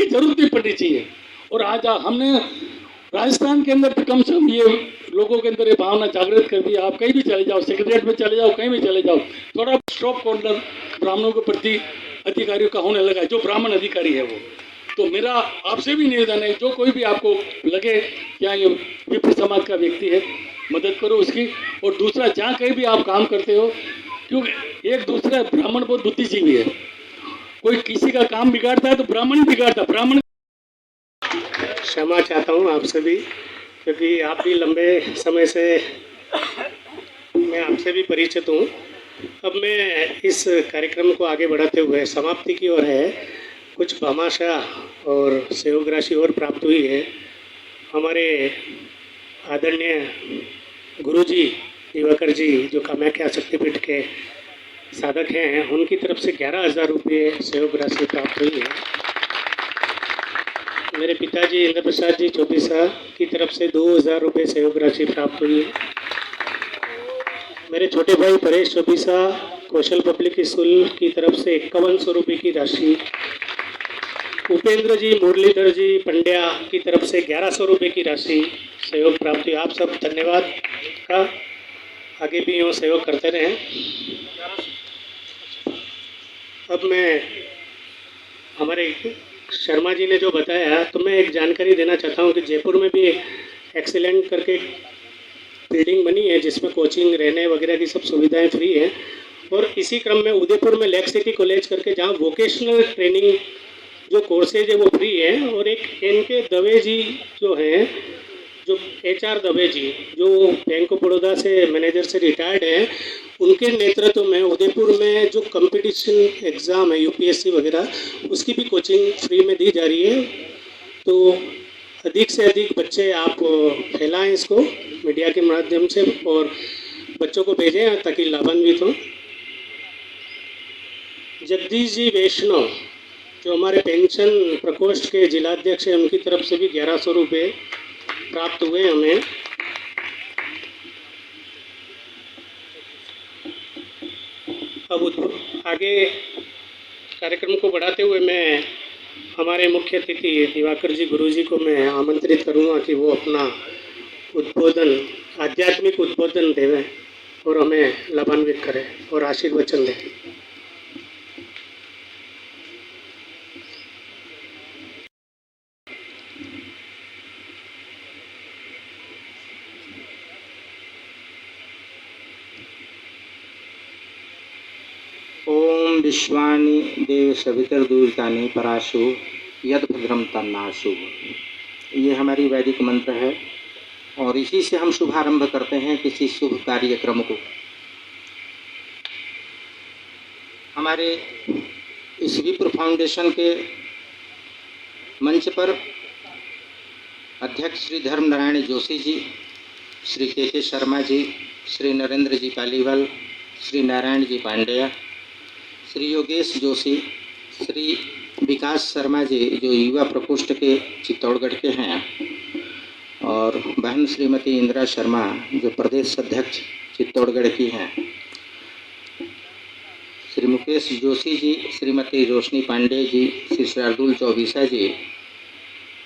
की जरूरत नहीं पड़नी चाहिए। और आज हमने राजस्थान के अंदर कम से कम ये लोगों के अंदर ये भावना जागृत कर दी। आप कहीं भी चले जाओ, सेक्रेटरीट में चले जाओ, कहीं भी चले जाओ, थोड़ा स्टॉप कॉर्नर ब्राह्मणों के प्रति अधिकारियों का होने लगा है, जो ब्राह्मण अधिकारी है वो। तो मेरा आपसे भी निवेदन है, जो कोई भी आपको लगे क्या ये विप्र समाज का व्यक्ति है, मदद करो उसकी। और दूसरा, जहाँ कहीं भी आप काम करते हो, क्योंकि एक दूसरा ब्राह्मण बहुत बुद्धिजीवी है, कोई किसी का काम बिगाड़ता है तो ब्राह्मण ही बिगाड़ता। ब्राह्मण क्षमा चाहता हूँ आपसे भी, क्योंकि आप भी लंबे समय से मैं आपसे भी परिचित हूँ। अब मैं इस कार्यक्रम को आगे बढ़ाते हुए समाप्ति की ओर है। कुछ भामाशाह और सहयोग राशि और प्राप्त हुई है। हमारे आदरणीय गुरुजी दिवाकर जी, जो कामाख्या शक्तिपीठ के साधक हैं, उनकी तरफ से 11,000 रुपये सहयोग राशि प्राप्त हुई है। मेरे पिताजी इंद्र प्रसाद जी चौबीसा की तरफ से 2,000 रुपये सहयोग राशि प्राप्त हुई है। मेरे छोटे भाई परेश चौबीसा कौशल पब्लिक स्कूल की तरफ से 5100 रुपये की राशि। उपेंद्र जी मुरलीधर जी पंड्या की तरफ से 1100 रुपये की राशि सहयोग प्राप्त हुई। आप सब धन्यवाद का, आगे भी यूँ सहयोग करते रहें। अब मैं, हमारे शर्मा जी ने जो बताया, तो मैं एक जानकारी देना चाहता हूँ कि जयपुर में भी एक्सीलेंट करके बिल्डिंग बनी है, जिसमें कोचिंग, रहने वगैरह की सब सुविधाएं फ्री हैं। और इसी क्रम में उदयपुर में लेक सिटी कॉलेज करके, जहाँ वोकेशनल ट्रेनिंग जो कोर्सेज है वो फ्री है। और एक एन.के. दवे जी जो हैं, जो HR दवे जी, जो बैंक ऑफ बड़ौदा से मैनेजर से रिटायर्ड हैं, उनके नेतृत्व में उदयपुर में जो कंपटीशन एग्ज़ाम है UPSC वगैरह, उसकी भी कोचिंग फ्री में दी जा रही है। तो अधिक से अधिक बच्चे आप फैलाएं इसको मीडिया के माध्यम से, और बच्चों को भेजें ताकि लाभान्वित हों। जगदीश जी वैष्णव, जो हमारे पेंशन प्रकोष्ठ के जिलाध्यक्ष हैं, उनकी तरफ से भी 1100 रुपये प्राप्त हुए हमें। अब आगे कार्यक्रम को बढ़ाते हुए मैं हमारे मुख्य अतिथि दिवाकर जी गुरुजी को मैं आमंत्रित करूंगा कि वो अपना उद्बोधन, आध्यात्मिक उद्बोधन देवें और हमें लाभान्वित करें और आशीर्वचन दें। ओम विश्वानि देव सवितर्दूरितानि पराशु यद भद्रम तन्नाशु। ये हमारी वैदिक मंत्र है और इसी से हम शुभारंभ करते हैं किसी शुभ कार्यक्रम को। हमारे इस विप्र फाउंडेशन के मंच पर अध्यक्ष श्री धर्म नारायण जोशी जी, श्री के शर्मा जी, श्री नरेंद्र जी पालीवाल, श्री नारायण जी पांड्या, श्री योगेश जोशी, श्री विकास शर्मा जी जो युवा प्रकोष्ठ के चित्तौड़गढ़ के हैं, और बहन श्रीमती इंदिरा शर्मा जो प्रदेश अध्यक्ष चित्तौड़गढ़ की हैं, श्री मुकेश जोशी जी, श्रीमती रोशनी पांडे जी, श्री शार्दुल चौबीसा जी,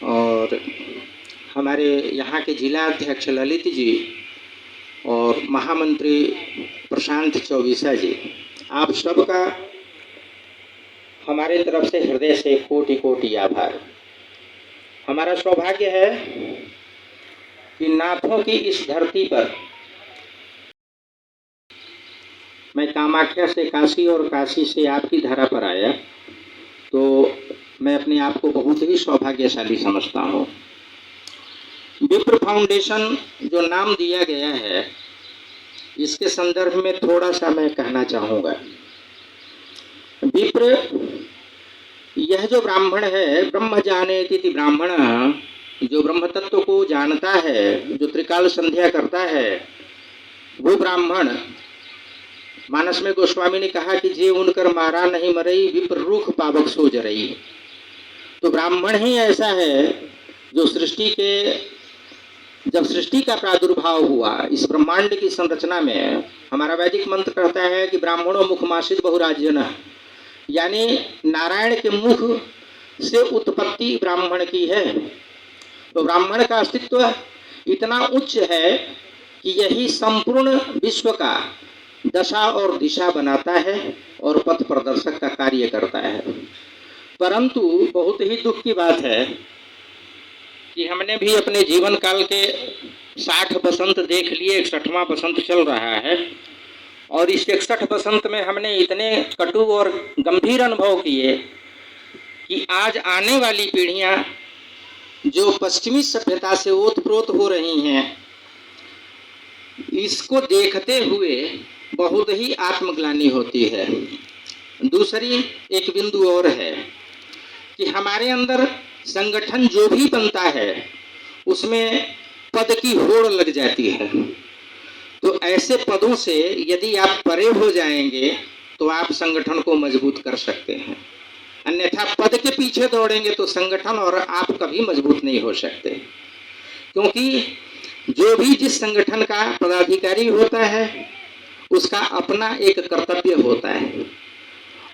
और हमारे यहाँ के जिला अध्यक्ष ललित जी और महामंत्री प्रशांत चौबीसा जी, आप सबका हमारे तरफ से हृदय से कोटि कोटि आभार। हमारा सौभाग्य है कि नाथों की इस धरती पर मैं कामाख्या से काशी और काशी से आपकी धरा पर आया, तो मैं अपने आप को बहुत ही सौभाग्यशाली समझता हूँ। विप्र फाउंडेशन जो नाम दिया गया है, इसके संदर्भ में थोड़ा सा मैं कहना चाहूँगा। विप्र, यह जो ब्राह्मण है, ब्रह्म जानेति ब्राह्मण, जो ब्रह्म तत्व को जानता है, जो त्रिकाल संध्या करता है, वो ब्राह्मण। मानस में गोस्वामी ने कहा कि जे उनकर मारा नहीं मरई, विप्र रूख पावक सो जरई। तो ब्राह्मण ही ऐसा है जो सृष्टि के, जब सृष्टि का प्रादुर्भाव हुआ इस ब्रह्मांड की संरचना में, हमारा वैदिक मंत्र कहता है कि ब्राह्मणों मुखमासित बहुराज्यन, यानी नारायण के मुख से उत्पत्ति ब्राह्मण की है। तो ब्राह्मण का अस्तित्व इतना उच्च है कि यही संपूर्ण विश्व का दशा और दिशा बनाता है और पथ प्रदर्शक का कार्य करता है। परंतु बहुत ही दुख की बात है कि हमने भी अपने जीवन काल के 60 बसंत देख लिए, 61वां बसंत चल रहा है और इस 61 बसंत में हमने इतने कटु और गंभीर अनुभव किए कि आज आने वाली पीढ़ियां जो पश्चिमी सभ्यता से ओतप्रोत हो रही हैं, इसको देखते हुए बहुत ही आत्मग्लानि होती है। दूसरी एक बिंदु और है कि हमारे अंदर संगठन जो भी बनता है उसमें पद की होड़ लग जाती है। तो ऐसे पदों से यदि आप परे हो जाएंगे तो आप संगठन को मजबूत कर सकते हैं, अन्यथा पद के पीछे दौड़ेंगे तो संगठन और आप कभी मजबूत नहीं हो सकते। क्योंकि जो भी जिस संगठन का पदाधिकारी होता है उसका अपना एक कर्तव्य होता है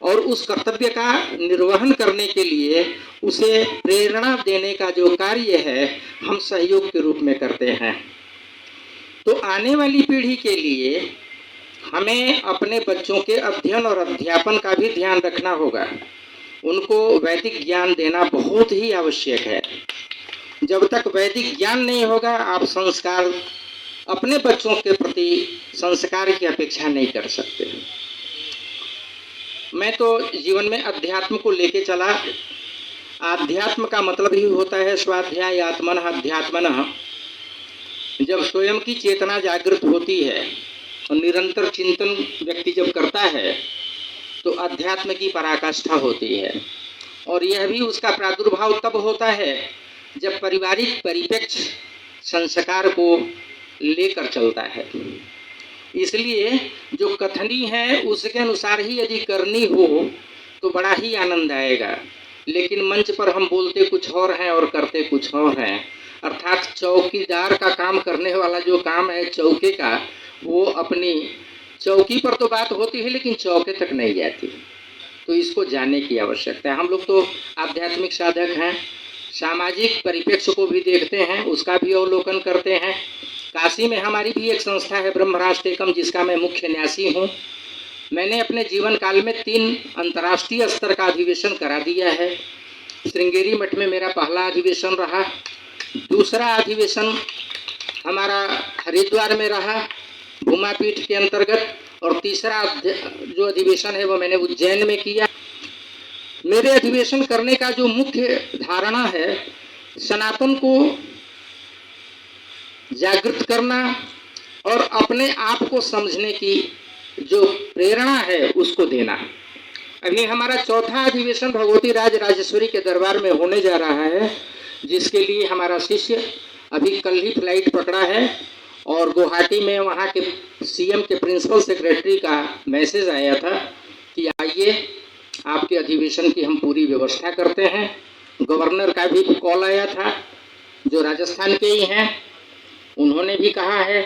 और उस कर्तव्य का निर्वहन करने के लिए उसे प्रेरणा देने का जो कार्य है हम सहयोग के रूप में करते हैं। तो आने वाली पीढ़ी के लिए हमें अपने बच्चों के अध्ययन और अध्यापन का भी ध्यान रखना होगा। उनको वैदिक ज्ञान देना बहुत ही आवश्यक है। जब तक वैदिक ज्ञान नहीं होगा आप संस्कार अपने बच्चों के प्रति संस्कार की अपेक्षा नहीं कर सकते। मैं तो जीवन में अध्यात्म को लेके चला। आध्यात्म का मतलब ही होता है स्वाध्याय आत्मनः अध्यात्मनः। जब स्वयं की चेतना जागृत होती है और निरंतर चिंतन व्यक्ति जब करता है तो अध्यात्म की पराकाष्ठा होती है। और यह भी उसका प्रादुर्भाव तब होता है जब पारिवारिक परिप्रेक्ष्य संस्कार को लेकर चलता है। इसलिए जो कथनी है उसके अनुसार ही यदि करनी हो तो बड़ा ही आनंद आएगा। लेकिन मंच पर हम बोलते कुछ और हैं और करते कुछ और हैं। अर्थात चौकीदार का काम करने वाला जो काम है चौके का, वो अपनी चौकी पर तो बात होती है लेकिन चौके तक नहीं जाती। तो इसको जानने की आवश्यकता है। हम लोग तो आध्यात्मिक साधक हैं, सामाजिक परिप्रेक्ष्य को भी देखते हैं, उसका भी अवलोकन करते हैं। काशी में हमारी भी एक संस्था है ब्रह्मराष्ट्र एकम, जिसका मैं मुख्य न्यासी हूँ। मैंने अपने जीवन काल में 3 अंतर्राष्ट्रीय स्तर का अधिवेशन करा दिया है। श्रृंगेरी मठ में मेरा पहला अधिवेशन रहा, दूसरा अधिवेशन हमारा हरिद्वार में रहा भूमापीठ के अंतर्गत, और तीसरा जो अधिवेशन है वो मैंने उज्जैन में किया। मेरे अधिवेशन करने का जो मुख्य धारणा है सनातन को जागृत करना और अपने आप को समझने की जो प्रेरणा है उसको देना। अभी हमारा चौथा अधिवेशन भगवती राज राजेश्वरी के दरबार में होने जा रहा है, जिसके लिए हमारा शिष्य अभी कल ही फ्लाइट पकड़ा है और गुवाहाटी में वहाँ के सीएम के प्रिंसिपल सेक्रेटरी का मैसेज आया था कि आइए आपके अधिवेशन की हम पूरी व्यवस्था करते हैं। गवर्नर का भी कॉल आया था जो राजस्थान के ही हैं, उन्होंने भी कहा है।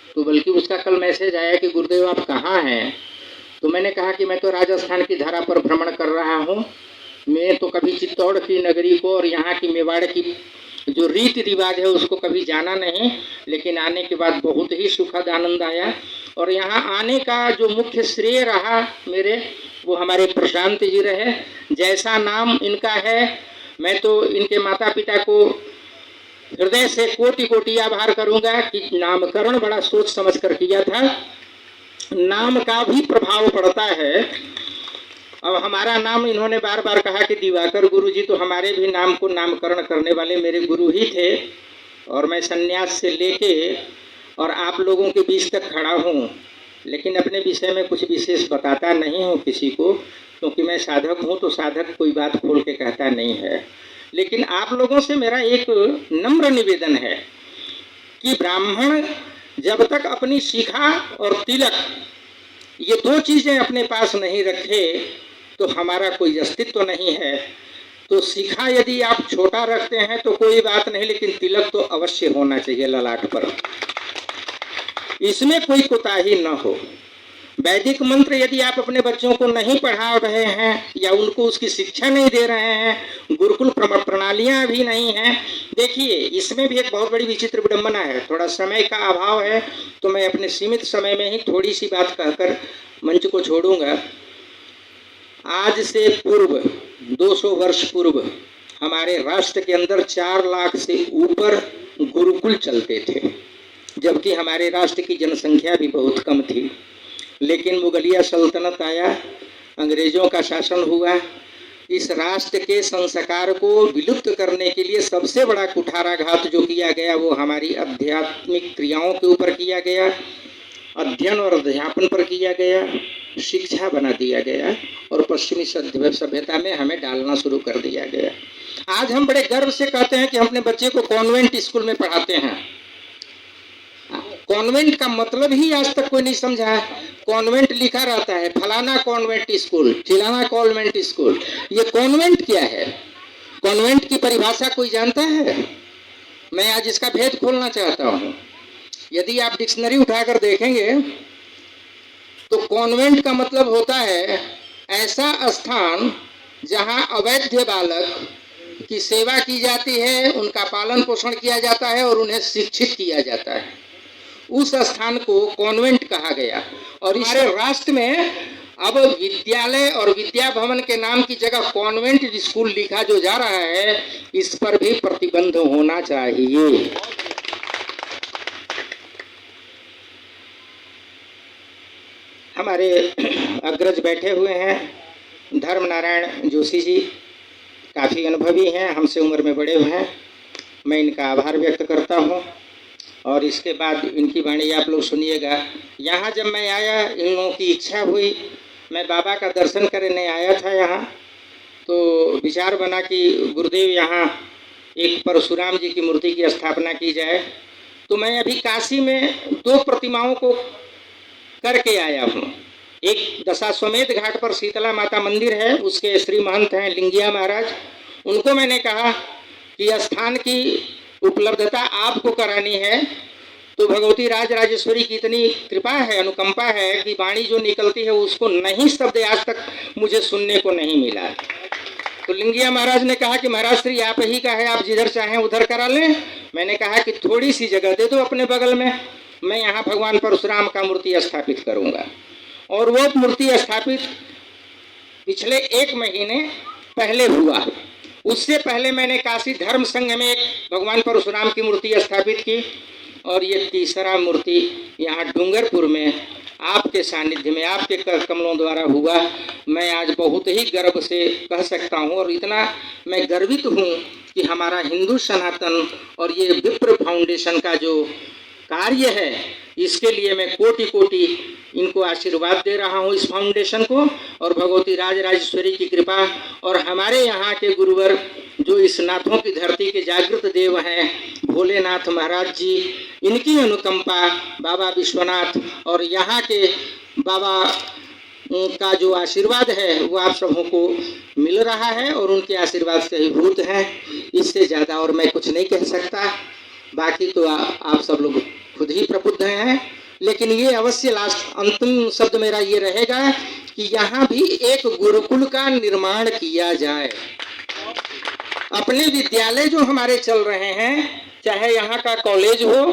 तो बल्कि उसका कल मैसेज आया कि गुरुदेव आप कहाँ हैं। तो मैंने कहा कि मैं तो राजस्थान की धरा पर भ्रमण कर रहा हूँ। मैं तो कभी चित्तौड़ की नगरी को और यहाँ की मेवाड़ की जो रीति रिवाज है उसको कभी जाना नहीं, लेकिन आने के बाद बहुत ही सुखद आनंद आया। और यहाँ आने का जो मुख्य श्रेय रहा मेरे, वो हमारे प्रशांत जी रहे। जैसा नाम इनका है, मैं तो इनके माता पिता को हृदय से कोटि कोटि आभार करूंगा कि नामकरण बड़ा सोच समझ कर किया था। नाम का भी प्रभाव पड़ता है। अब हमारा नाम इन्होंने बार बार कहा कि दिवाकर गुरु जी, तो हमारे भी नाम को नामकरण करने वाले मेरे गुरु ही थे। और मैं सन्यास से लेके और आप लोगों के बीच तक खड़ा हूँ, लेकिन अपने विषय में कुछ विशेष बताता नहीं हूँ किसी को, क्योंकि मैं साधक हूँ तो साधक कोई बात खोल के कहता नहीं है। लेकिन आप लोगों से मेरा एक नम्र निवेदन है कि ब्राह्मण जब तक अपनी शिखा और तिलक ये 2 चीज़ें अपने पास नहीं रखे तो हमारा कोई अस्तित्व नहीं है। तो शिखा यदि आप छोटा रखते हैं तो कोई बात नहीं, लेकिन तिलक तो अवश्य होना चाहिए ललाट पर, इसमें कोई कोताही न हो। वैदिक मंत्र यदि आप अपने बच्चों को नहीं पढ़ा रहे हैं या उनको उसकी शिक्षा नहीं दे रहे हैं, गुरुकुल प्रणालियां भी नहीं हैं। देखिए, इसमें भी एक बहुत बड़ी विचित्र विडंबना है। थोड़ा समय का अभाव है तो मैं अपने सीमित समय में ही थोड़ी सी बात कहकर मंच को छोड़ूंगा। आज से पूर्व 200 वर्ष पूर्व हमारे राष्ट्र के अंदर 4 लाख से ऊपर गुरुकुल चलते थे, जबकि हमारे राष्ट्र की जनसंख्या भी बहुत कम थी। लेकिन मुगलिया सल्तनत आया, अंग्रेजों का शासन हुआ। इस राष्ट्र के संस्कार को विलुप्त करने के लिए सबसे बड़ा कुठाराघात जो किया गया वो हमारी आध्यात्मिक क्रियाओं के ऊपर किया गया, अध्ययन और अध्यापन पर किया गया, शिक्षा बना दिया गया और पश्चिमी सभ्यता में हमें डालना शुरू कर दिया गया। आज हम बड़े गर्व से कहते हैं कि हम अपने बच्चे को कॉन्वेंट स्कूल में पढ़ाते हैं। कॉन्वेंट का मतलब ही आज तक कोई नहीं समझा है। कॉन्वेंट लिखा रहता है फलाना कॉन्वेंट स्कूल, चिलाना कॉन्वेंट स्कूल। ये कॉन्वेंट क्या है? कॉन्वेंट की परिभाषा कोई जानता है? मैं आज इसका भेद खोलना चाहता हूँ। यदि आप डिक्शनरी उठाकर देखेंगे तो कॉन्वेंट का मतलब होता है ऐसा स्थान जहाँ अवैध बालक की सेवा की जाती है, उनका पालन पोषण किया जाता है और उन्हें शिक्षित किया जाता है। उस स्थान को कॉन्वेंट कहा गया। और हमारे राष्ट्र में अब विद्यालय और विद्या भवन के नाम की जगह कॉन्वेंट स्कूल लिखा जो जा रहा है, इस पर भी प्रतिबंध होना चाहिए। हमारे अग्रज बैठे हुए हैं, धर्म नारायण जोशी जी काफ़ी अनुभवी हैं, हमसे उम्र में बड़े हुए हैं। मैं इनका आभार व्यक्त करता हूं और इसके बाद इनकी वाणी आप लोग सुनिएगा। यहाँ जब मैं आया, इन लोगों की इच्छा हुई, मैं बाबा का दर्शन करने आया था यहाँ, तो विचार बना कि गुरुदेव यहाँ एक परशुराम जी की मूर्ति की स्थापना की जाए। तो मैं अभी काशी में 2 प्रतिमाओं को करके आया हूँ। एक दशाश्वमेध घाट पर शीतला माता मंदिर है, उसके श्री महंत हैं लिंगिया महाराज। उनको मैंने कहा कि स्थान की उपलब्धता आपको करानी है, तो भगवती राज राजेश्वरी की इतनी कृपा है, अनुकंपा है कि वाणी जो निकलती है उसको नहीं शब्द आज तक मुझे सुनने को नहीं मिला। तो लिंगिया महाराज ने कहा कि महाराज श्री आप ही का है, आप जिधर चाहें उधर करा लें। मैंने कहा कि थोड़ी सी जगह दे दो अपने बगल में, मैं यहाँ भगवान परशुराम का मूर्ति स्थापित करूँगा। और वो मूर्ति स्थापित पिछले 1 महीने पहले हुआ। उससे पहले मैंने काशी धर्म संघ में एक भगवान परशुराम की मूर्ति स्थापित की और ये तीसरा मूर्ति यहाँ डूंगरपुर में आपके सानिध्य में आपके कमलों द्वारा हुआ। मैं आज बहुत ही गर्व से कह सकता हूँ और इतना मैं गर्वित हूँ कि हमारा हिंदू सनातन और ये विप्र फाउंडेशन का जो कार्य है, इसके लिए मैं कोटि कोटि इनको आशीर्वाद दे रहा हूँ, इस फाउंडेशन को। और भगवती राज राजेश्वरी की कृपा और हमारे यहाँ के गुरुवर जो इस नाथों की धरती के जागृत देव हैं, भोलेनाथ महाराज जी, इनकी अनुकंपा, बाबा विश्वनाथ और यहाँ के बाबा का जो आशीर्वाद है वो आप सबों को मिल रहा है और उनके आशीर्वाद से ही भूत हैं। इससे ज़्यादा और मैं कुछ नहीं कह सकता। बाकी तो आप सब लोग खुद ही प्रबुद्ध हैं। लेकिन ये अवश्य लास्ट अंतिम शब्द मेरा ये रहेगा कि यहाँ भी एक गुरुकुल का निर्माण किया जाए। अपने विद्यालय जो हमारे चल रहे हैं, चाहे यहाँ का कॉलेज हो,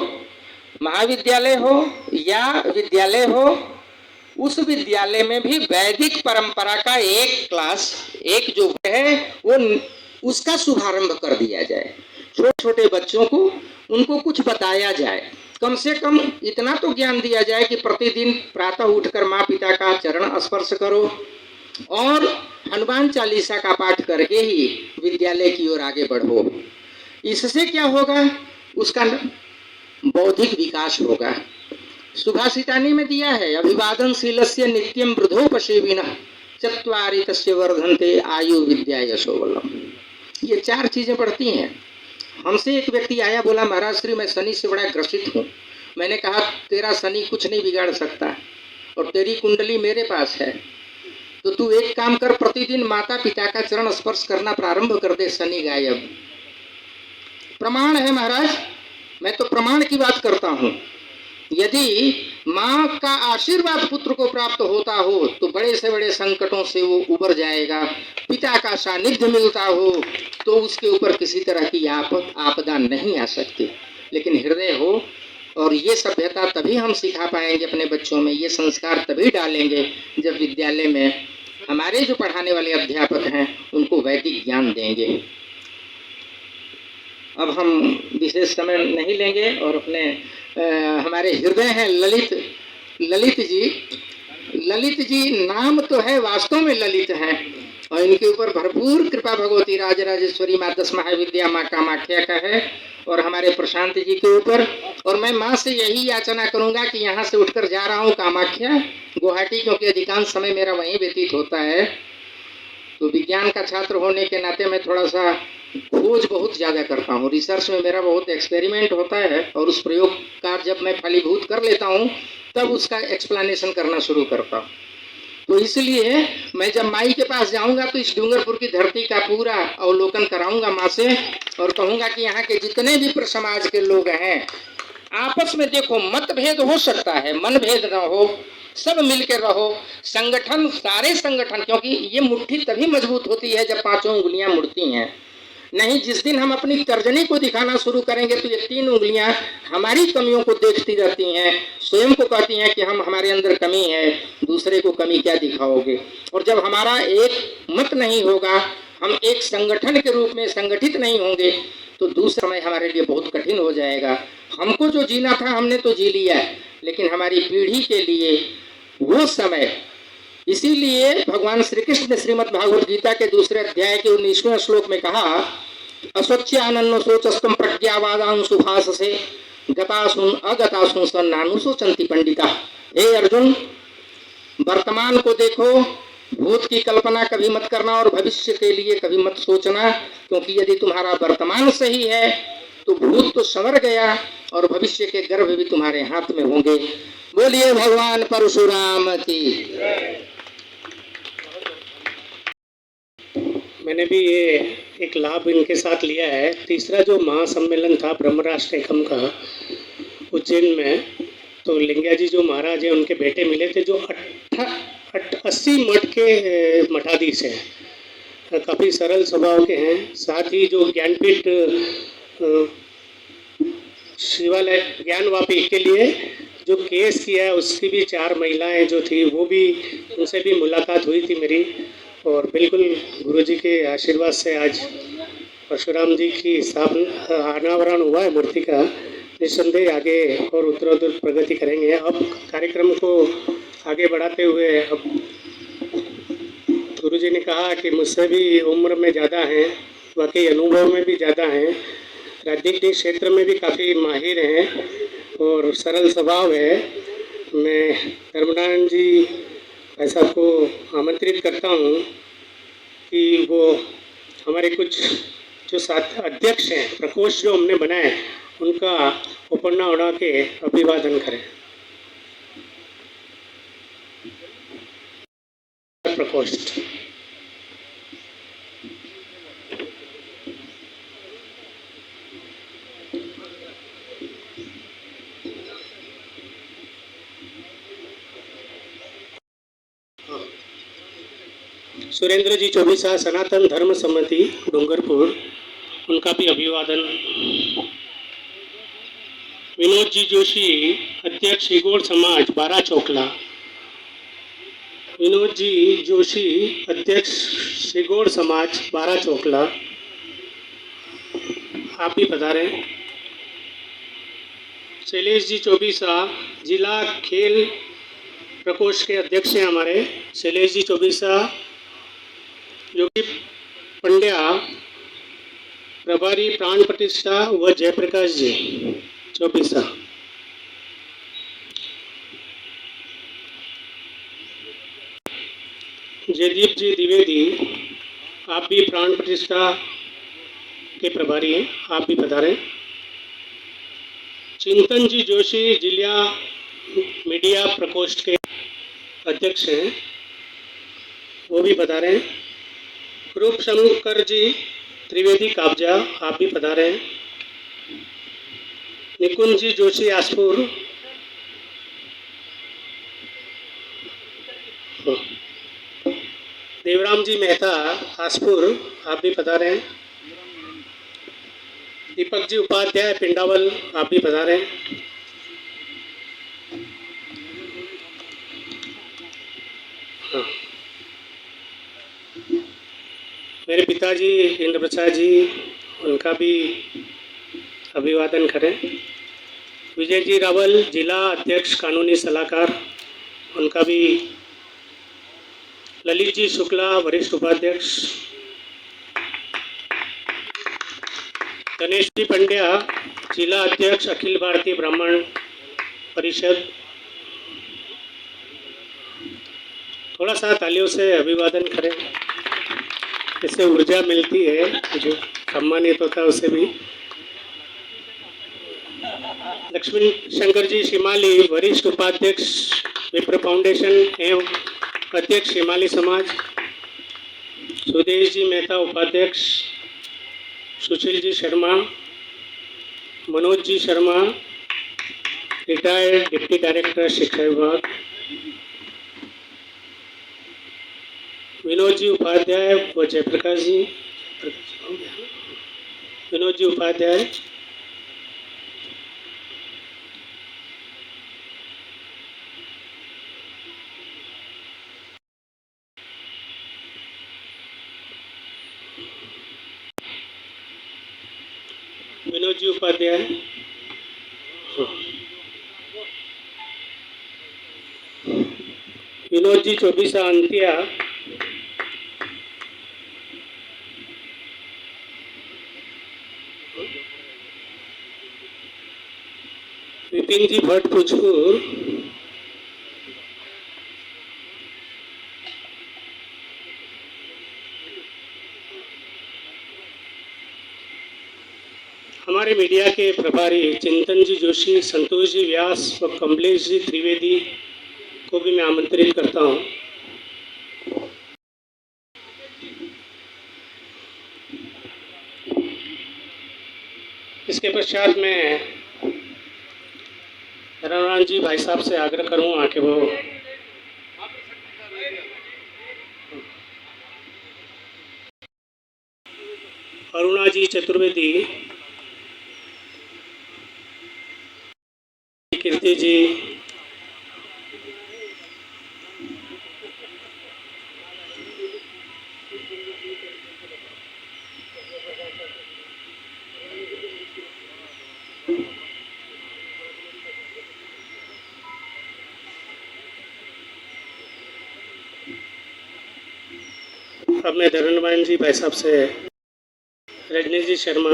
महाविद्यालय हो या विद्यालय हो, उस विद्यालय में भी वैदिक परंपरा का एक क्लास, एक जो है वो उसका शुभारंभ कर दिया जाए। छोटे छोटे बच्चों को उनको कुछ बताया जाए, कम से कम इतना तो ज्ञान दिया जाए कि प्रतिदिन प्रातः उठकर माँ पिता का चरण स्पर्श करो और हनुमान चालीसा का पाठ करके ही विद्यालय की ओर आगे बढ़ो। इससे क्या होगा? उसका बौद्धिक विकास होगा। सुभाषितानी में दिया है, अभिवादनशीलस्य नित्यम वृद्धोपसेविनः चत्वारि तस्य वर्धन्ते आयु विद्या यशो बलम्। ये 4 चीजें बढ़ती हैं। हमसे एक व्यक्ति आया, बोला महाराज श्री मैं शनि से बड़ा ग्रसित हूँ। मैंने कहा तेरा शनि कुछ नहीं बिगाड़ सकता और तेरी कुंडली मेरे पास है, तो तू एक काम कर, प्रतिदिन माता पिता का चरण स्पर्श करना प्रारंभ कर दे, शनि गायब। प्रमाण है महाराज, मैं तो प्रमाण की बात करता हूँ। यदि माँ का आशीर्वाद पुत्र को प्राप्त होता हो तो बड़े से बड़े संकटों से वो उबर जाएगा। पिता का सानिध्य मिलता हो तो उसके ऊपर किसी तरह की आपदा नहीं आ सकती। लेकिन हृदय हो, और ये सभ्यता तभी हम सिखा पाएंगे अपने बच्चों में, ये संस्कार तभी डालेंगे जब विद्यालय में हमारे जो पढ़ाने वाले अध्यापक हैं उनको वैदिक ज्ञान देंगे। अब हम विशेष समय नहीं लेंगे और अपने हमारे हृदय हैं ललित जी नाम तो है, वास्तव में ललित हैं, और इनके ऊपर भरपूर कृपा भगवती राजराजेश्वरी माँ दस महाविद्या माँ कामाख्या का है, और हमारे प्रशांत जी के ऊपर। और मैं माँ से यही याचना करूँगा कि यहाँ से उठकर जा रहा हूँ कामाख्या गुवाहाटी, क्योंकि अधिकांश समय मेरा वहीं व्यतीत होता है। तो विज्ञान का छात्र होने के नाते मैं थोड़ा सा खोज बहुत ज़्यादा करता हूँ, रिसर्च में मेरा बहुत एक्सपेरिमेंट होता है, और उस प्रयोग का जब मैं फलीभूत कर लेता हूँ तब उसका एक्सप्लेनेशन करना शुरू करता हूँ। तो इसलिए मैं जब माई के पास जाऊंगा तो इस डूंगरपुर की धरती का पूरा अवलोकन कराऊंगा माँ से, और कहूंगा कि यहाँ के जितने भी समाज के लोग हैं आपस में देखो, मतभेद हो सकता है, मनभेद न हो, सब मिलकर रहो। संगठन, सारे संगठन, क्योंकि ये मुट्ठी तभी मजबूत होती है जब पांचों उंगलियां मुड़ती हैं। नहीं, जिस दिन हम अपनी तर्जनी को दिखाना शुरू करेंगे तो ये तीन उंगलियां हमारी कमियों को देखती रहती हैं, स्वयं को कहती हैं कि हमारे अंदर कमी है, दूसरे को कमी क्या दिखाओगे। और जब हमारा एक मत नहीं होगा, हम एक संगठन के रूप में संगठित नहीं होंगे, तो दूसरा समय हमारे लिए बहुत कठिन हो जाएगा। हमको जो जीना था हमने तो जी लिया, लेकिन हमारी पीढ़ी के लिए वो समय, इसीलिए भगवान श्री कृष्ण ने श्रीमद् भागवत गीता के दूसरे अध्याय के 19वें श्लोक में कहा, अस्वच्छानन्नो सोचस्तम प्रज्ञावादांशु भाससे गतासुन अगतासुन सन्नानु सोचंति पंडिता। हे अर्जुन, वर्तमान को देखो, भूत की कल्पना कभी मत करना और भविष्य के लिए कभी मत सोचना, क्योंकि यदि तुम्हारा वर्तमान सही है तो भूत तो संवर गया और भविष्य के गर्भ भी तुम्हारे हाथ में होंगे। बोलिए भगवान परशुराम की। मैंने भी ये एक लाभ इनके साथ लिया है। तीसरा जो महासम्मेलन था ब्रह्मराष्ट्र एकम का उज्जैन में, तो लिंगिया जी जो महाराज हैं उनके बेटे मिले थे, जो 80 मठ के मठाधीश हैं, काफ़ी सरल स्वभाव के हैं। साथ ही जो ज्ञानपीठ शिवालय ज्ञानवापी के लिए जो केस किया है, उसकी भी 4 महिलाएं जो थी, वो भी, उनसे भी मुलाकात हुई थी मेरी। और बिल्कुल गुरुजी के आशीर्वाद से आज परशुराम जी की स्थापना, अनावरण हुआ है मूर्ति का। निस्संदेह आगे और उत्तरोत्तर प्रगति करेंगे। अब कार्यक्रम को आगे बढ़ाते हुए, अब गुरुजी ने कहा कि मुझसे भी उम्र में ज़्यादा हैं, वाकई अनुभव में भी ज़्यादा हैं, राजनीतिक क्षेत्र में भी काफ़ी माहिर हैं और सरल स्वभाव है। मैं धर्मनारायण जी भाई साहब को आमंत्रित करता हूँ कि वो हमारे कुछ जो साथ अध्यक्ष हैं, प्रकोष्ठ जो हमने बनाए, उनका उपन्ना उड़ा के अभिवादन करें। प्रकोष्ठ सुरेंद्र जी चौबीसा, सनातन धर्म समिति डूंगरपुर, उनका भी अभिवादन। विनोद जी जोशी, अध्यक्ष श्रीगौड़ समाज बारा चौकला। विनोद जी जोशी, अध्यक्ष श्रीगौड़ समाज बारा चौकला, आप भी पधारें। शैलेश जी चौबीसा, जिला खेल प्रकोष्ठ के अध्यक्ष हैं हमारे शैलेश जी चौबीसा। योगी पंड्या, प्रभारी प्राण प्रतिष्ठा व जयप्रकाश जी चौबीसा। जयदीप जी द्विवेदी, आप भी प्राण प्रतिष्ठा के प्रभारी हैं, आप भी पधारें। चिंतन जी जोशी, जिला मीडिया प्रकोष्ठ के अध्यक्ष हैं, वो भी पधारें। रूप शंकर जी त्रिवेदी काबजा, आप भी पधारें। निकुंज जी जोशी आसपुर, बलराम जी मेहता हासपुर, आप भी पधारे हैं। दीपक जी उपाध्याय पिंडावल, आप भी पधारे हैं। हाँ। मेरे पिताजी इंद्र प्रसाद जी, उनका भी अभिवादन करें। विजय जी रावल, जिला अध्यक्ष कानूनी सलाहकार, उनका भी। ललित जी शुक्ला, वरिष्ठ उपाध्यक्ष। गणेश जी पंड्या, जिला अध्यक्ष अखिल भारतीय ब्राह्मण परिषद। थोड़ा सा तालियों से अभिवादन करें, इससे ऊर्जा मिलती है, जो सम्मानित होता है उसे भी। लक्ष्मी शंकर जी शिमाली, वरिष्ठ उपाध्यक्ष विप्र फाउंडेशन एवं अध्यक्ष शिमाली समाज। सुदेश जी मेहता उपाध्यक्ष। Sushil ji Sharma, Manoj ji Sharma, retired deputy director शिक्षा विभाग। विनोद जी उपाध्याय व जयप्रकाश जी। विनोद जी उपाध्याय। विनोद जी उपाध्याय। विनोद जी चौबीसा अंतिया। विपिन जी भट्ट पुचपुर। हमारे मीडिया के प्रभारी चिंतन जी जोशी, संतोष जी व्यास व कमलेश जी त्रिवेदी को भी मैं आमंत्रित करता हूं। इसके पश्चात मैं रघुराम जी भाई साहब से आग्रह करूंगा कि वो अरुणा जी चतुर्वेदी, कीर्ति जी, अब मैं धरणवान जी भाई साहब से रजनीश जी शर्मा,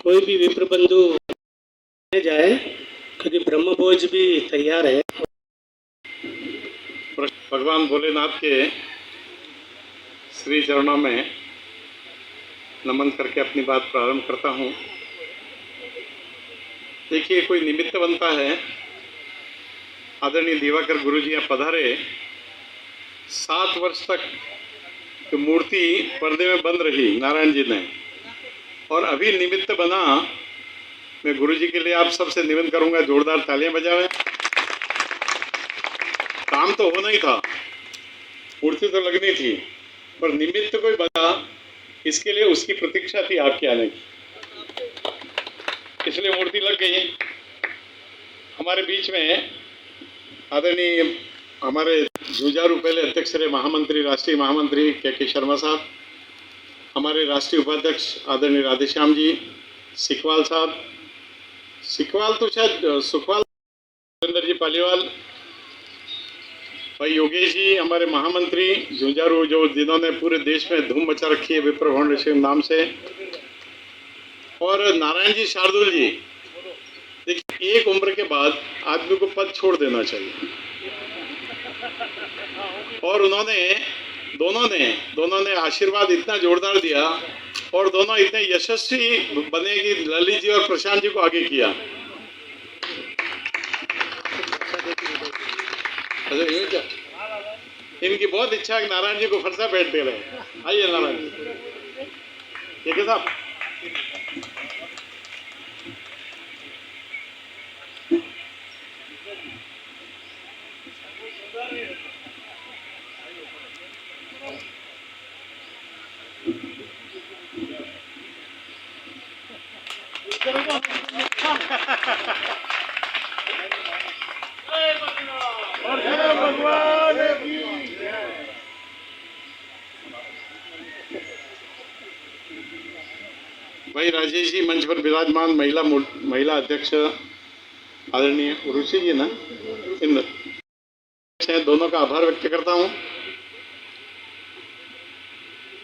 कोई भी विप्र बंधु जाए क्योंकि ब्रह्मभोज भी तैयार है। भगवान भोलेनाथ के श्री चरणों में नमन करके अपनी बात प्रारंभ करता हूँ। देखिए, कोई निमित्त बनता है। आदरणीय दिवाकर गुरु जी यहाँ पधारे, 7 वर्ष तक तो मूर्ति पर्दे में बंद रही नारायण जी ने, और अभी निमित्त बना। मैं गुरु जी के लिए आप सबसे निवेदन करूंगा, जोरदार तालियां बजाएं। काम तो होना ही था, मूर्ति तो लगनी थी, पर निमित्त कोई बना, इसके लिए उसकी प्रतीक्षा थी आपके आने की, इसलिए मूर्ति लग गई। हमारे बीच में आदरणीय हमारे जुझारू पहले अध्यक्ष रहे महामंत्री, राष्ट्रीय महामंत्री के शर्मा साहब, हमारे राष्ट्रीय उपाध्यक्ष आदरणीय राधेश्याम जी, सिकवाल साहब, सिकवाल तो शायद सुखवाल, सुरेंद्र जी पालीवाल, भाई योगेश जी, हमारे महामंत्री जुझारू, जो जिन्होंने पूरे देश में धूम मचा रखी है विप्र फाउंडेशन नाम से, और नारायण जी शार्दुल जी। देखिए, एक उम्र के बाद आदमी को पद छोड़ देना चाहिए, और दोनों ने आशीर्वाद इतना जोरदार दिया, और दोनों इतने यशस्वी बने कि ललित जी और प्रशांत जी को आगे किया। इनकी बहुत इच्छा है कि नारायण जी को फरसा बैठ दे रहे। आइए नारायण जी, ठीक है साहब। भाई राजेश जी, मंच पर विराजमान महिला अध्यक्ष आदरणीय उर्वशी जी ना, इन दोनों का आभार व्यक्त करता हूं।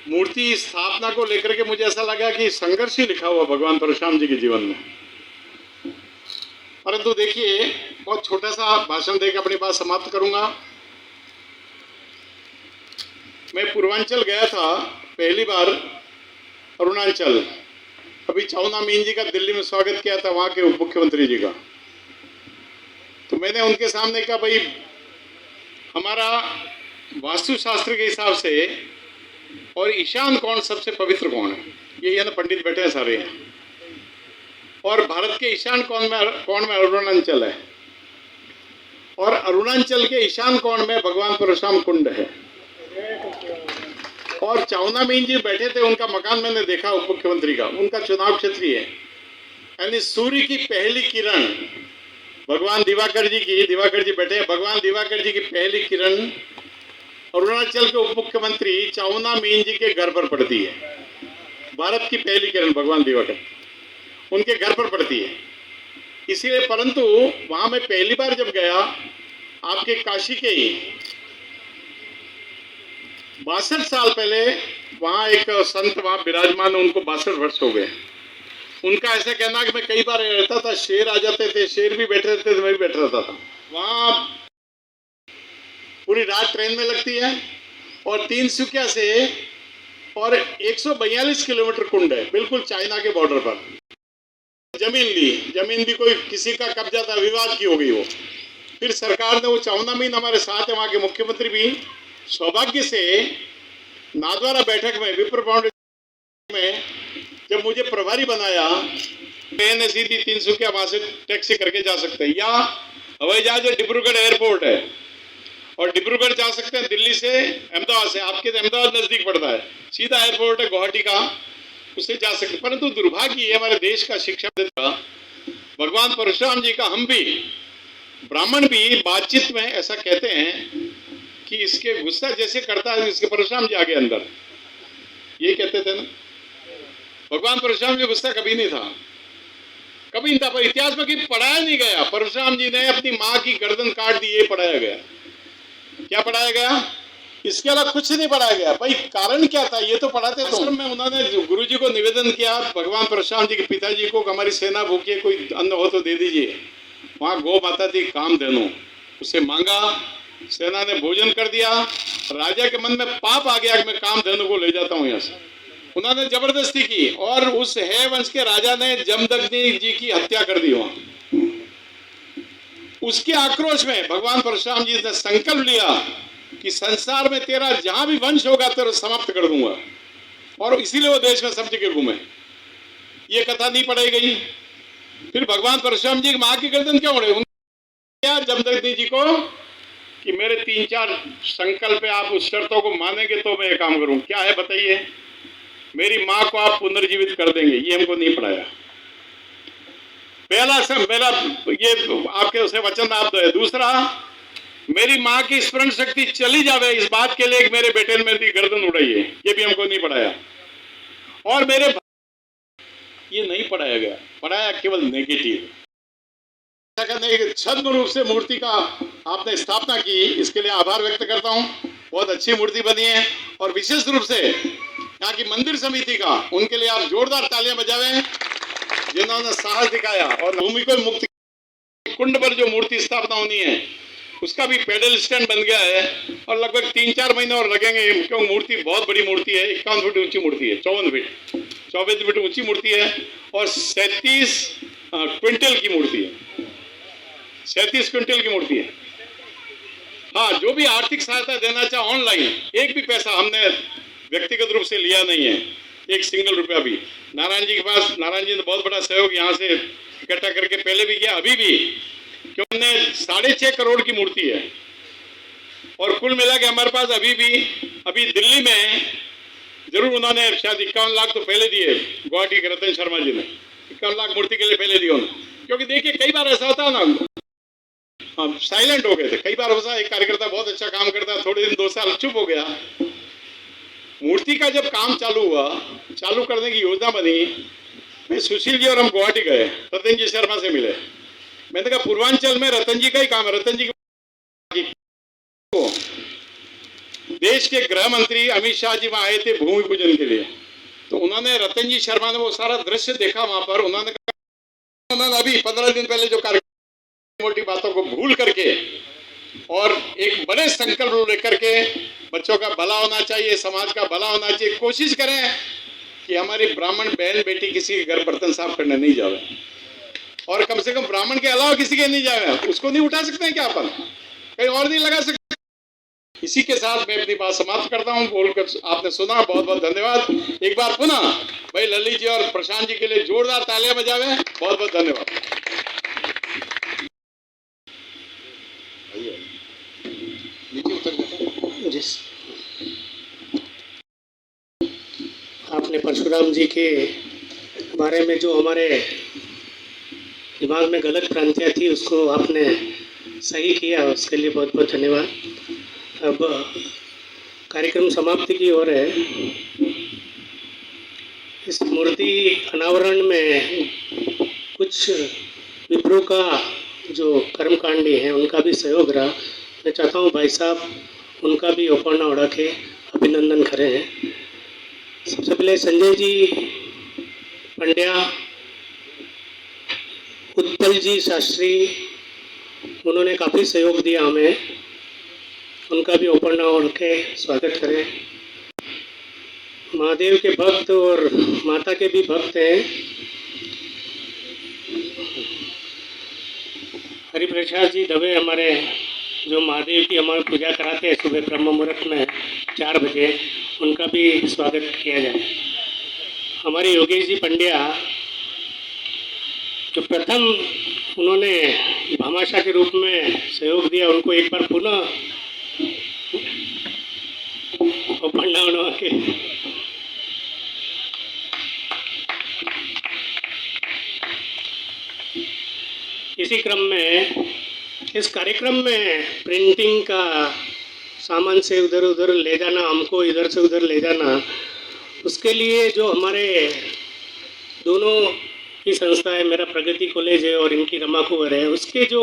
मूर्ति स्थापना को लेकर के मुझे ऐसा लगा कि संघर्ष ही लिखा हुआ भगवान परशुराम जी के जीवन में। परंतु देखिए, बहुत छोटा सा भाषण देकर अपनी बात समाप्त करूंगा। मैं पूर्वांचल गया था पहली बार, अरुणाचल। अभी चाउना मीन जी का दिल्ली में स्वागत किया था, वहां के उप मुख्यमंत्री जी का। तो मैंने उनके सामने कहा, भाई हमारा वास्तुशास्त्र के हिसाब से और ईशान कौन सबसे पवित्र कौन है? ये है ना, पंडित बैठे हैं सारे हैं। और भारत के ईशान कौन में अरुणाचल है, और अरुणाचल के ईशान कौन में भगवान परशुराम कुंड है। और चाउना मीन जी बैठे थे, उनका मकान मैंने देखा उप मुख्यमंत्री का, उनका चुनाव क्षेत्र है। यानी सूर्य की पहली किरण भगवान दिवाकर जी बैठे हैं, भगवान दिवाकर जी की पहली किरण अरुणाचल के उप मुख्यमंत्री चाउना मीन जी के घर पर पड़ती है। भारत की पहली किरण भगवान दिवाकर उनके घर पर पड़ती है। इसीलिए, परंतु वहां मैं पहली बार जब गया, आपके काशी के ही 62 साल पहले वहां एक संत वहां विराजमान, उनको 62 वर्ष हो गए। उनका ऐसा कहना कि मैं कई बार रहता था, शेर आ जाते थे, शेर भी बैठे रहते थे, मैं भी बैठ रहता था वहां। पूरी रात ट्रेन में लगती है, और तिनसुकिया से और 142 किलोमीटर कुंड है, बिल्कुल चाइना के बॉर्डर पर। जमीन भी कोई किसी का कब्जा था, विवाद की हो गई वो। फिर सरकार ने वो चाउना मीन हमारे साथ है, वहां के मुख्यमंत्री भी सौभाग्य से नादवारा बैठक में विप्र फाउंडेशन में जब मुझे प्रभारी बनाया, ट्रेन सीधी तिनसुकिया वहां से टैक्सी करके जा सकते हैं, या हवाई जहाज डिब्रूगढ़ एयरपोर्ट है, और डिब्रूगढ़ जा सकते हैं दिल्ली से, अहमदाबाद से। आपके अहमदाबाद नजदीक पड़ता है, सीधा एयरपोर्ट है गुवाहाटी का, उससे जा सकते। परंतु दुर्भाग्य है, हमारे देश का शिक्षा भगवान परशुराम जी का, हम भी ब्राह्मण भी बातचीत में ऐसा कहते हैं कि इसके गुस्सा जैसे करता है, इसके परशुराम जी आगे अंदर, ये कहते थे ना। भगवान परशुराम जी गुस्सा कभी नहीं था, कभी नहीं था, पर इतिहास में कभी पढ़ाया नहीं गया। परशुराम जी ने अपनी मां की गर्दन काट दी, ये पढ़ाया गया। क्या पढ़ाया गया? इसके अलावा कुछ नहीं पढ़ाया गया। भाई कारण क्या था, ये तो पढ़ाते थे। में उन्होंने गुरु जी को निवेदन किया, भगवान परशुराम जी के पिताजी को, हमारी सेना भूखी है, कोई अन्न हो तो दे दीजिए। वहां गौ माता थी कामधेनु, उसे मांगा, सेना ने भोजन कर दिया। राजा के मन में पाप आ गया कि मैं कामधेनु को ले जाता हूं यहां से। उन्होंने जबरदस्ती की, और उस है वंश के राजा ने जमदग्नि जी की हत्या कर दी वहां। उसके आक्रोश में भगवान परशुराम जी ने संकल्प लिया कि संसार में तेरा जहां भी वंश होगा तेरा समाप्त कर दूंगा, और इसीलिए वो देश में सब जगह घूमे। ये कथा नहीं पढ़ाई गई। फिर भगवान परशुराम जी की मां की गर्दन क्यों उड़े? उन्होंने जमदग्नि जी को कि मेरे 3-4 संकल्प है, आप उस शर्तों को मानेंगे तो मैं ये काम करूं। क्या है बताइए? मेरी मां को आप पुनर्जीवित कर देंगे। ये हमको नहीं पढ़ाया। पहला सब मेरा ये आपके उसे वचन आप दो है। दूसरा, मेरी मां की स्मरण शक्ति चली जावे, इस बात के लिए मेरे बेटे ने मेरी गर्दन उड़ाई है। ये भी हमको नहीं पढ़ाया। और मेरे ये नहीं पढ़ाया गया, पढ़ाया केवल नेगेटिव। छद्म रूप से मूर्ति का आपने स्थापना की, इसके लिए आभार व्यक्त करता हूं। बहुत अच्छी मूर्ति बनी है, और विशेष रूप से यहाँ की मंदिर समिति का, उनके लिए आप जोरदार तालियां बजावें, जिन्होंने साहस दिखाया। और भूमि को मुक्ति कुंड पर जो मूर्ति स्थापना होनी है, उसका भी पेडल स्टैंड बन गया है, और लगभग 3-4 महीने और लगेंगे, क्योंकि मूर्ति बहुत बड़ी मूर्ति है। 51 फीट ऊंची मूर्ति है, 24 फीट ऊंची मूर्ति है, और 37 क्विंटल की मूर्ति है। 37 क्विंटल की मूर्ति है। हाँ, जो भी आर्थिक सहायता देना चाहे ऑनलाइन, एक भी पैसा हमने व्यक्तिगत रूप से लिया नहीं है, एक सिंगल रुपया भी। नारायण जी के पास, नारायण जी ने बहुत बड़ा सहयोग यहाँ से इकट्ठा करके पहले भी किया, अभी भी, क्योंकि हमने 6.5 करोड़ की मूर्ति है। और कुल मिला के हमारे पास अभी दिल्ली में जरूर उन्होंने शायद 51 लाख तो पहले दिए, गुवाहाटी के रतन शर्मा जी ने 51 लाख मूर्ति के लिए पहले दिए उन्होंने। क्योंकि देखिए कई बार ऐसा होता है ना, हम साइलेंट हो गए थे, कई बार होता एक कार्यकर्ता बहुत अच्छा काम करता है, थोड़े दिन 2 साल चुप हो गया। मूर्ति का जब काम चालू हुआ, चालू करने की योजना बनी, मैं सुशील जी और हम गुवाहाटी गए, रतन जी शर्मा से मिले। मैंने कहा पूर्वांचल में रतन जी का ही काम है, रतन जी को देश के गृह मंत्री अमित शाह जी वहां आए थे भूमि पूजन के लिए, तो उन्होंने रतन जी शर्मा ने वो सारा दृश्य देखा वहां पर। उन्होंने अभी 15 दिन पहले जो कार्यक्रम मोटी बातों को भूल करके और एक बड़े संकल्प लेकर के बच्चों का भला होना चाहिए, समाज का भला होना चाहिए, कोशिश करें कि हमारी ब्राह्मण बहन बेटी किसी के घर बर्तन साफ करने नहीं जावे, और कम से कम ब्राह्मण के अलावा किसी के नहीं जावे। उसको नहीं उठा सकते हैं क्या अपन, कहीं और नहीं लगा सकते। इसी के साथ मैं अपनी बात समाप्त करता हूं। बोलकर आपने सुना, बहुत बहुत धन्यवाद। एक बार पुनः भाई ललित जी और प्रशांत जी के लिए जोरदार तालियां बजावे। बहुत बहुत धन्यवाद। आपने परशुराम जी के बारे में जो हमारे दिमाग में गलत भ्रांतियाँ थी उसको आपने सही किया, उसके लिए बहुत बहुत धन्यवाद। अब कार्यक्रम समाप्ति की ओर है। इस मूर्ति अनावरण में कुछ विप्रो का जो कर्मकांडी हैं उनका भी सहयोग रहा। मैं चाहता हूँ भाई साहब उनका भी अपर्णा उड़ा के अभिनंदन करें। सबसे पहले संजय जी पंड्या, उत्पल जी शास्त्री, उन्होंने काफ़ी सहयोग दिया हमें, उनका भी अपर्णा उड़ के स्वागत करें। महादेव के भक्त और माता के भी भक्त हैं। हरिप्रसाद जी दवे हमारे जो महादेव की हमारे पूजा कराते हैं सुबह ब्रह्म मुहूर्त में 4 बजे, उनका भी स्वागत किया जाए। हमारे योगेश जी पंड्या जो प्रथम उन्होंने भामाशाह के रूप में सहयोग दिया, उनको एक बार पुनः पंडा के इसी क्रम में इस कार्यक्रम में प्रिंटिंग का सामान से उधर उधर ले जाना, हमको इधर से उधर ले जाना, उसके लिए जो हमारे दोनों की संस्था है, मेरा प्रगति कॉलेज है और इनकी रमा कुंवर है, उसके जो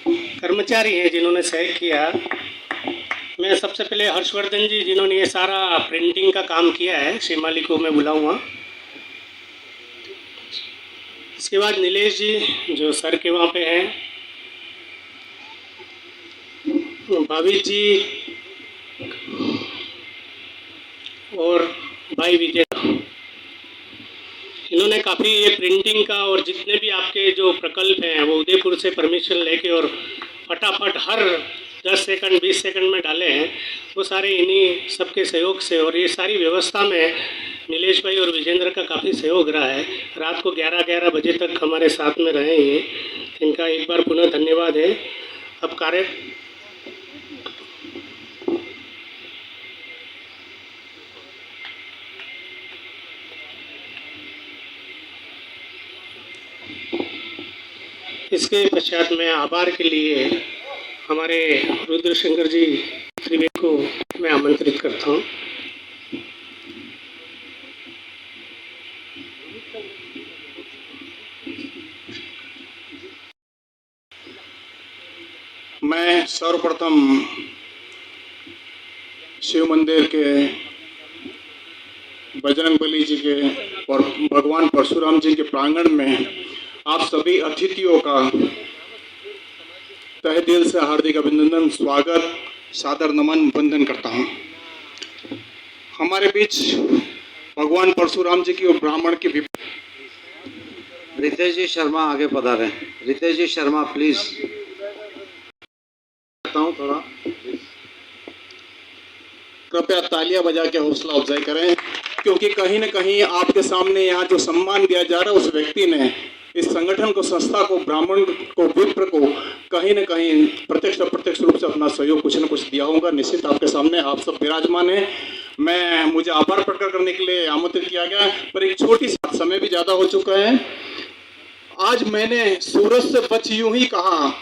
कर्मचारी हैं जिन्होंने सहयोग किया, मैं सबसे पहले हर्षवर्धन जी जिन्होंने ये सारा प्रिंटिंग का काम किया है, श्रीमाली को मैं बुलाऊंगा। इसके बाद नीलेश जी जो सर के वहाँ पे हैं, भाविक जी और भाई विजय, इन्होंने काफ़ी ये प्रिंटिंग का और जितने भी आपके जो प्रकल्प हैं वो उदयपुर से परमिशन लेके और फटाफट हर 10 सेकंड 20 सेकंड में डाले हैं, वो सारे इन्हीं सबके सहयोग से। और ये सारी व्यवस्था में नीलेश भाई और विजेंद्र का काफ़ी सहयोग रहा है। रात को 11-11 बजे तक हमारे साथ में रहे ये, इनका एक बार पुनः धन्यवाद है। अब कार्य इसके पश्चात मैं आभार के लिए हमारे रुद्रशंकर जी त्रिवेदी को मैं आमंत्रित करता हूँ। मैं सर्वप्रथम शिव मंदिर के बजरंगबली जी के और भगवान परशुराम जी के प्रांगण में आप सभी अतिथियों का तहे दिल से हार्दिक अभिनंदन, स्वागत, सादर नमन, वंदन करता हूं। हमारे बीच भगवान परशुराम जी की और ब्राह्मण की रितेश जी शर्मा आगे पधारें। रितेश जी शर्मा प्लीज। थोड़ा कृपया तालियां बजा के हौसला अफजाई करें, क्योंकि कहीं न कहीं आपके सामने यहाँ जो सम्मान दिया जा रहा है उस व्यक्ति ने इस संगठन को, संस्था को, ब्राह्मण को, विप्र को कहीं न कहीं प्रत्यक्ष अप्रत्यक्ष रूप से अपना सहयोग कुछ न कुछ दिया होगा। निश्चित आपके सामने आप सब विराजमान हैं। मुझे आभार प्रकट करने के लिए आमंत्रित किया गया, पर एक छोटी सी, समय भी ज्यादा हो चुका है। आज मैंने सूरज से बस यूं ही कहा,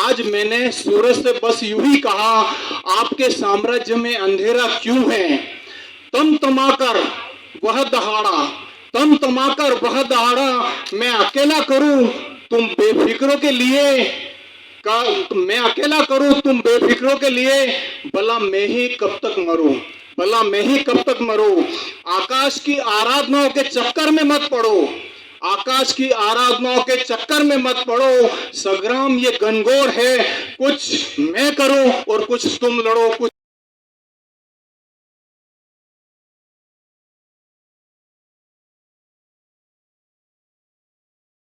आज मैंने सूरज से बस यूं ही कहा, आपके साम्राज्य में अंधेरा क्यों है? तम तमाकर वह दहाड़ा, तम तमाकर वह दहाड़ा, मैं अकेला करूं तुम बेफिक्रों के लिए मैं अकेला करूं तुम बेफिक्रों के लिए, भला मैं ही कब तक मरूं, भला मैं ही कब तक मरूं। आकाश की आराधनाओं के चक्कर में मत पड़ो, आकाश की आराधनाओं के चक्कर में मत पड़ो। संग्राम ये गनगौर है, कुछ मैं करूं और कुछ तुम लड़ो, कुछ